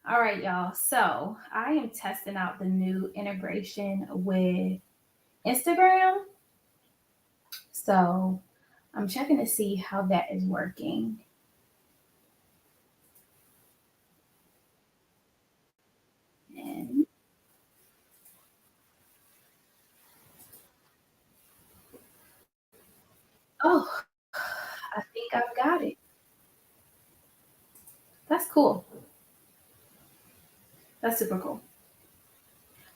All right, y'all. So I am testing out the new integration with Instagram. So I'm checking to see how that is working. And oh, I think I've got it. That's cool. That's super cool.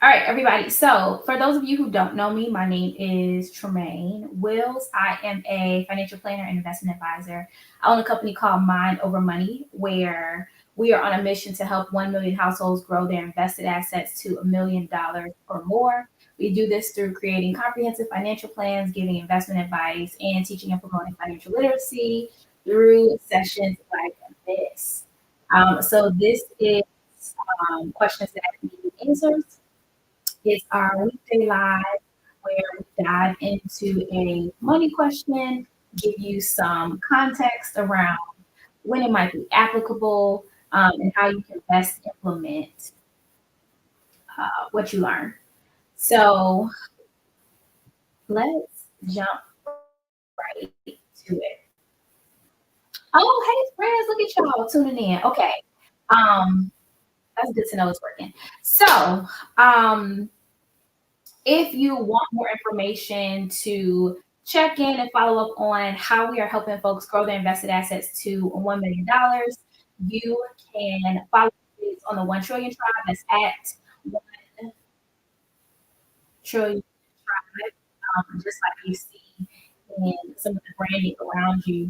All right, everybody. So, for those of you who don't know me, my name is Tremaine Wills. I am a financial planner and investment advisor. I own a company called Mind Over Money, where we are on a mission to help 1 million households grow their invested assets to $1 million or more. We do this through creating comprehensive financial plans, giving investment advice, and teaching and promoting financial literacy through sessions like this. So, this is questions that need answers. It's our weekday live where we dive into a money question, give you some context around when it might be applicable, and how you can best implement what you learn. So let's jump right to it. Oh, hey, friends, look at y'all tuning in. Okay. Um, that's good to know it's working. So, um, if you want more information to check in and follow up on how we are helping folks grow their invested assets to $1 million, you can follow us on the 1 Trillion Tribe. That's at 1 Trillion Tribe, just like you see in some of the branding around you.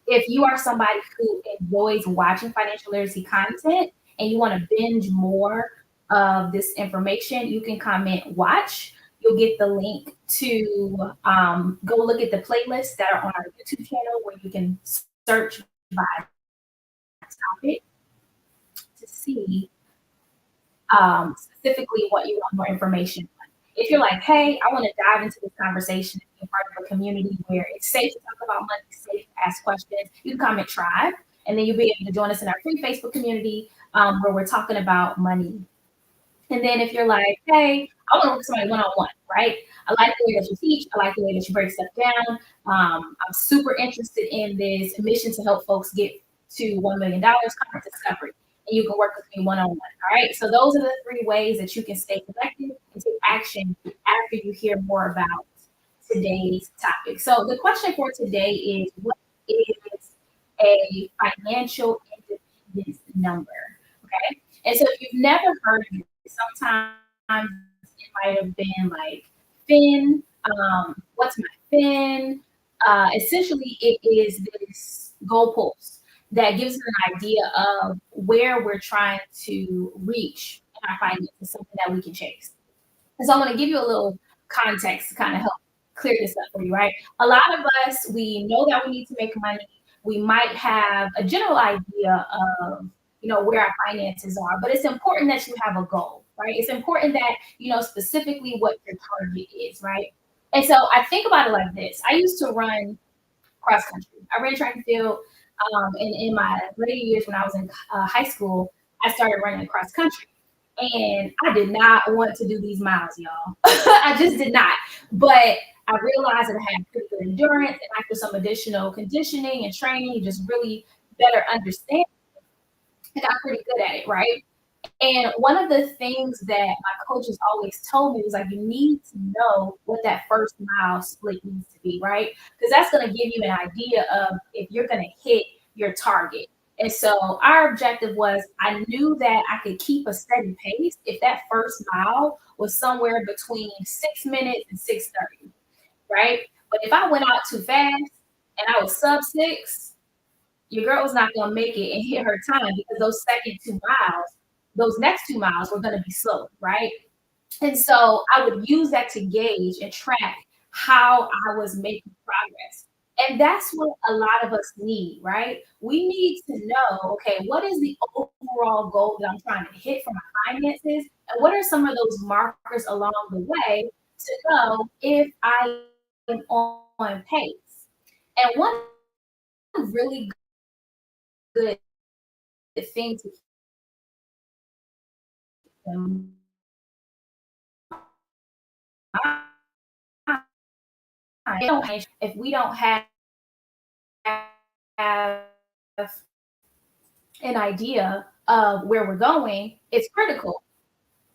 If you are somebody who enjoys watching financial literacy content and you want to binge more of this information, you can comment watch. You'll get the link to go look at the playlists that are on our YouTube channel where you can search by topic to see specifically what you want more information on. If you're like, hey, I want to dive into this conversation and be part of a community where it's safe to talk about money, safe to ask questions, you can comment tribe, and then you'll be able to join us in our free Facebook community where we're talking about money. And then if you're like, hey, I want to work with somebody one on one, right? I like the way that you teach. I like the way that you break stuff down. I'm super interested in this mission to help folks get to $1 million conference discovery. And you can work with me one on one. All right. So those are the three ways that you can stay connected and take action after you hear more about today's topic. So the question for today is what is a financial independence number? Okay. And so if you've never heard of it, sometimes it might have been like fin, what's my fin? Essentially, it is this goalpost that gives us an idea of where we're trying to reach in our finances, something that we can chase. And so I'm going to give you a little context to kind of help clear this up for you, right? A lot of us, we know that we need to make money. We might have a general idea of, where our finances are, but it's important that you have a goal, right? It's important that you know specifically what your target is, right? And so I think about it like this. I used to run cross country. I ran track and field, and in my later years when I was in high school, I started running cross country. And I did not want to do these miles, y'all. I just did not. But I realized that I had pretty good endurance, and after some additional conditioning and training, you just really better understand. I got pretty good at it, right? And one of the things that my coaches always told me was like, you need to know what that first mile split needs to be, right? Because that's going to give you an idea of if you're going to hit your target. And so our objective was I knew that I could keep a steady pace if that first mile was somewhere between 6 minutes and 6:30, right? But if I went out too fast and I was sub six, your girl was not going to make it and hit her time because those second 2 miles, those next 2 miles were going to be slow, right? And so I would use that to gauge and track how I was making progress. And that's what a lot of us need, right? We need to know, okay, what is the overall goal that I'm trying to hit for my finances? And what are some of those markers along the way to know if I am on pace? And one really good thing to in mind. If we don't have an idea of where we're going, it's critical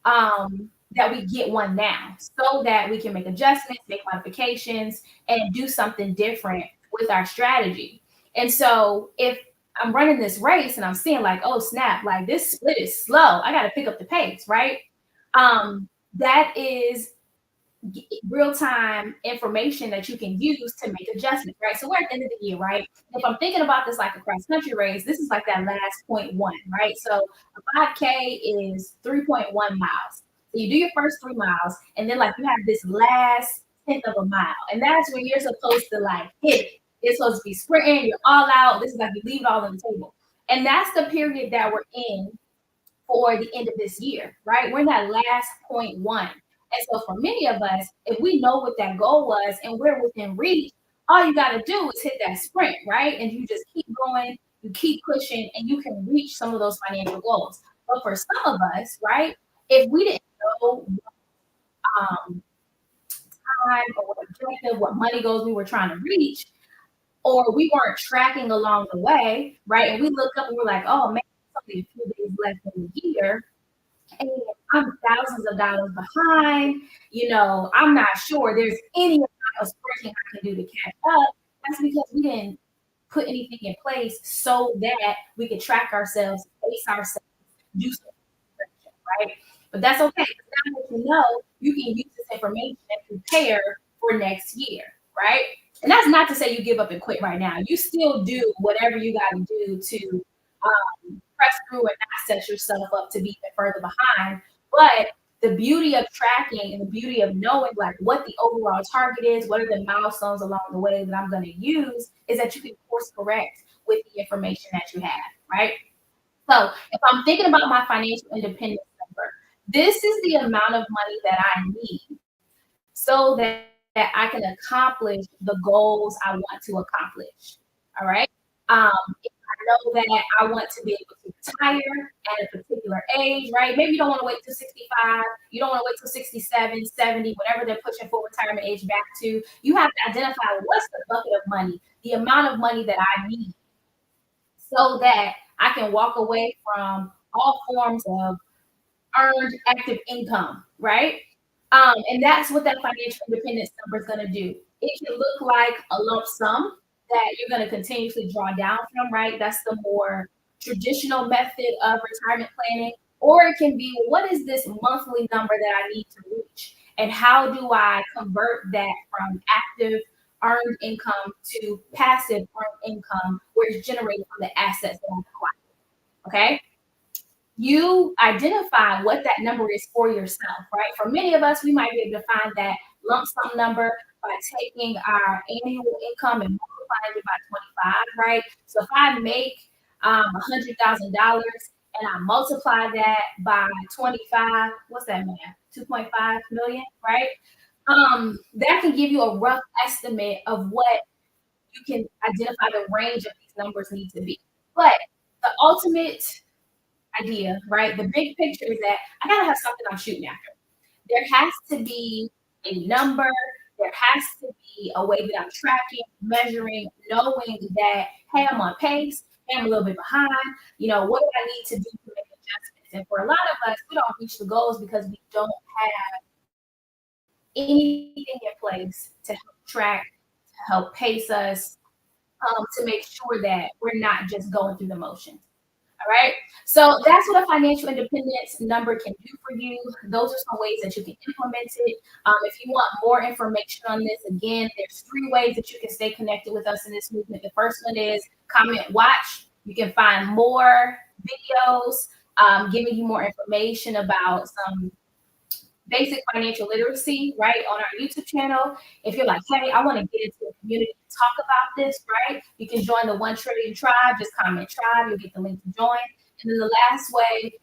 that we get one now so that we can make adjustments, make modifications, and do something different with our strategy. And so if I'm running this race and I'm seeing like, oh snap, like this split is slow, I got to pick up the pace, right? That is real time information that you can use to make adjustments, right? So we're at the end of the year, right? If I'm thinking about this like a cross country race, this is like that last 0.1, right? So a 5K is 3.1 miles. So you do your first 3 miles, and then like you have this last tenth of a mile, and that's when you're supposed to like hit it. It's supposed to be sprinting, you're all out. This is like you leave it all on the table. And that's the period that we're in for the end of this year, right? We're in that last 0.1. And so for many of us, if we know what that goal was and we're within reach, all you got to do is hit that sprint, right? And you just keep going, you keep pushing, and you can reach some of those financial goals. But for some of us, right, if we didn't know um, time or what objective, what money goals we were trying to reach, or we weren't tracking along the way, right? And we look up and we're like, oh man, it's only a few days left in the year and I'm thousands of dollars behind. I'm not sure there's any amount of sprinting I can do to catch up. That's because we didn't put anything in place so that we could track ourselves, pace ourselves, do something, right? But that's okay. Now that you know, you can use this information and prepare for next year, right? And that's not to say you give up and quit right now. You still do whatever you got to do to press through and not set yourself up to be even further behind. But the beauty of tracking and the beauty of knowing like what the overall target is, what are the milestones along the way that I'm going to use, is that you can course correct with the information that you have, right? So if I'm thinking about my financial independence number, this is the amount of money that I need so that I can accomplish the goals I want to accomplish. All right. If I know that I want to be able to retire at a particular age, right? Maybe you don't want to wait till 65. You don't want to wait till 67, 70, whatever they're pushing for retirement age back to. You have to identify what's the bucket of money, the amount of money that I need so that I can walk away from all forms of earned active income, right? And that's what that financial independence number is going to do. It can look like a lump sum that you're going to continuously draw down from, right? That's the more traditional method of retirement planning. Or it can be, what is this monthly number that I need to reach? And how do I convert that from active earned income to passive earned income where it's generated from the assets that I've acquired? Okay. You identify what that number is for yourself, right? For many of us, we might be able to find that lump sum number by taking our annual income and multiplying it by 25, right? So if I make $100,000 and I multiply that by 25, what's that math? 2.5 million, right? That can give you a rough estimate of what you can identify the range of these numbers need to be. But the ultimate idea, right? The big picture is that I gotta have something I'm shooting after. There has to be a number, there has to be a way that I'm tracking, measuring, knowing that, hey, I'm on pace, hey, I'm a little bit behind. What do I need to do to make adjustments? And for a lot of us, we don't reach the goals because we don't have anything in place to help track, to help pace us, to make sure that we're not just going through the motions. All right. So that's what a financial independence number can do for you. Those are some ways that you can implement it. If you want more information on this, again, there's 3 ways that you can stay connected with us in this movement. The first one is comment, watch. You can find more videos giving you more information about some basic financial literacy, right, on our YouTube channel. If you're like, hey, I want to get into the community and talk about this, right, you can join the 1 Trillion Tribe. Just comment tribe. You'll get the link to join. And then the last way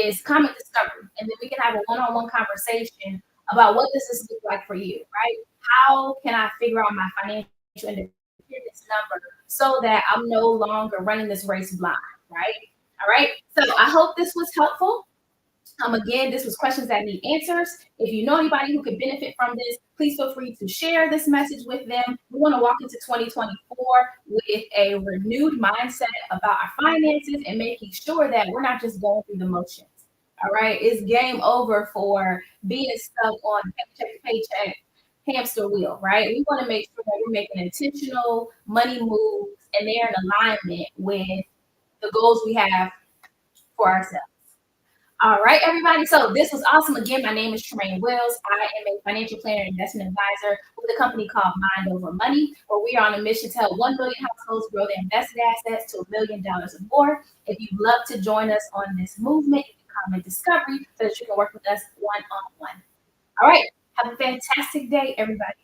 is comment discovery. And then we can have a one-on-one conversation about what does this look like for you, right? How can I figure out my financial independence number so that I'm no longer running this race blind, right? All right. So I hope this was helpful. Again, this was questions that need answers. If you know anybody who could benefit from this, please feel free to share this message with them. We want to walk into 2024 with a renewed mindset about our finances and making sure that we're not just going through the motions. All right, it's game over for being stuck on paycheck to paycheck hamster wheel, right? We want to make sure that we're making intentional money moves and they're in alignment with the goals we have for ourselves. All right, everybody. So this was awesome. Again, my name is Tremaine Wells. I am a financial planner and investment advisor with a company called Mind Over Money, where we are on a mission to help 1 million households grow their invested assets to $1 million or more. If you'd love to join us on this movement, you can comment discovery so that you can work with us one on one. All right. Have a fantastic day, everybody.